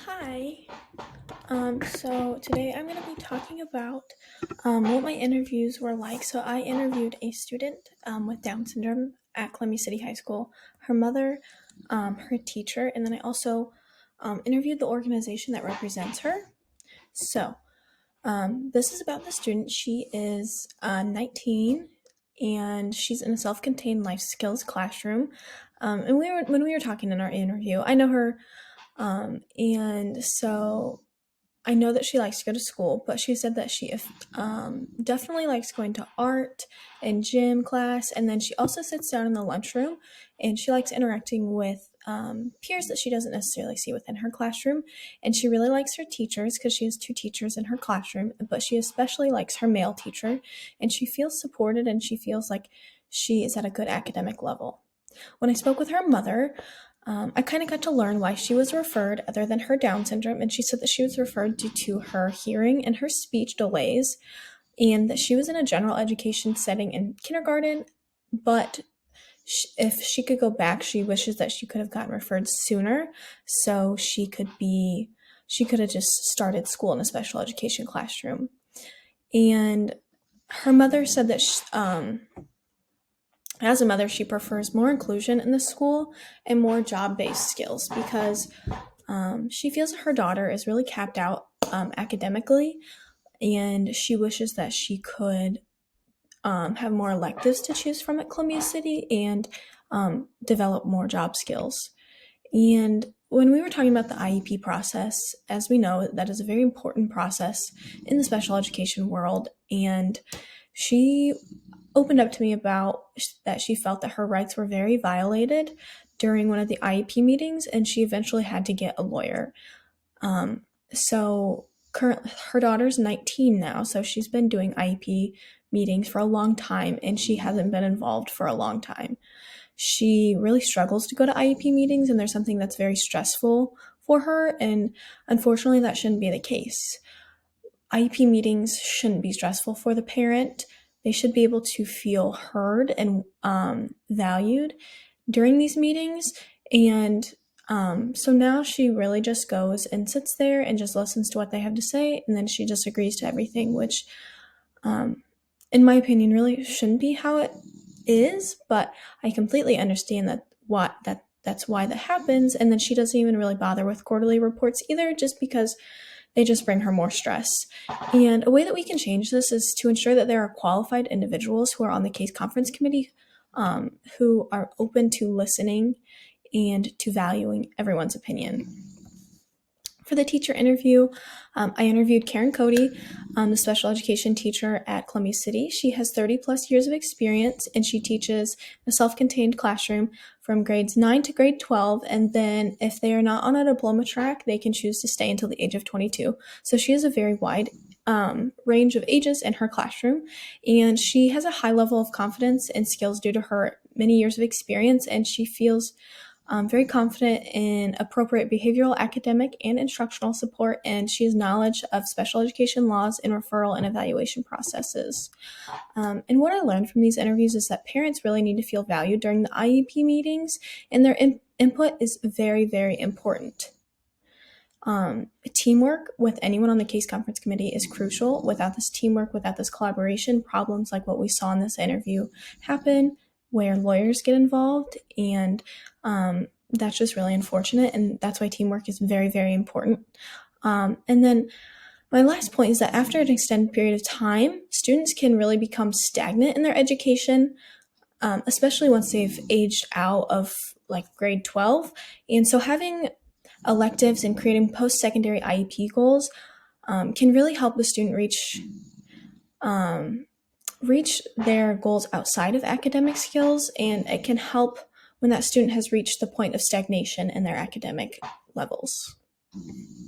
Hi. So today I'm going to be talking about what my interviews were like. So I interviewed a student with Down syndrome at Columbia City High School, her mother, her teacher, and then I also interviewed the organization that represents her. So this is about the student. She is 19 and she's in a self-contained life skills classroom. And when we were talking in our interview, I know her, and so I know that she likes to go to school, but she said that she definitely likes going to art and gym class. And then she also sits down in the lunchroom and she likes interacting with peers that she doesn't necessarily see within her classroom. And she really likes her teachers because she has two teachers in her classroom, but she especially likes her male teacher. And she feels supported and she feels like she is at a good academic level. When I spoke with her mother, I kind of got to learn why she was referred, other than her Down syndrome, and she said that she was referred due to her hearing and her speech delays, and that she was in a general education setting in kindergarten, but if she could go back, she wishes that she could have gotten referred sooner, so she could have just started school in a special education classroom. And her mother said that as a mother, she prefers more inclusion in the school and more job-based skills because she feels her daughter is really capped out academically, and she wishes that she could have more electives to choose from at Columbia City and develop more job skills. And when we were talking about the IEP process, as we know, that is a very important process in the special education world. And she opened up to me about that she felt that her rights were very violated during one of the IEP meetings, and she eventually had to get a lawyer. So currently, her daughter's 19 now, so she's been doing IEP meetings for a long time, and she hasn't been involved for a long time. She really struggles to go to IEP meetings, and there's something that's very stressful for her, and unfortunately, that shouldn't be the case. IEP meetings shouldn't be stressful for the parent. They should be able to feel heard and valued during these meetings. And so now she really just goes and sits there and just listens to what they have to say, and then she just agrees to everything, which, in my opinion, really shouldn't be how it is. But I completely understand that's why that happens. And then she doesn't even really bother with quarterly reports either, just because they just bring her more stress. And a way that we can change this is to ensure that there are qualified individuals who are on the case conference committee, who are open to listening and to valuing everyone's opinion. For the teacher interview, I interviewed Karen Cody, the special education teacher at Columbia City. She has 30 plus years of experience, and she teaches in a self-contained classroom from grades 9 to grade 12. And then if they are not on a diploma track, they can choose to stay until the age of 22. So she has a very wide range of ages in her classroom, and she has a high level of confidence and skills due to her many years of experience, and she feels very confident in appropriate behavioral, academic, and instructional support, and she has knowledge of special education laws and referral and evaluation processes. And what I learned from these interviews is that parents really need to feel valued during the IEP meetings, and their input is very, very important. Teamwork with anyone on the case conference committee is crucial. Without this teamwork, without this collaboration, problems like what we saw in this interview happen, where lawyers get involved, and that's just really unfortunate, and that's why teamwork is very, very important. And then my last point is that after an extended period of time, students can really become stagnant in their education, especially once they've aged out of like grade 12. And so having electives and creating post-secondary IEP goals can really help the student reach their goals outside of academic skills, and it can help when that student has reached the point of stagnation in their academic levels.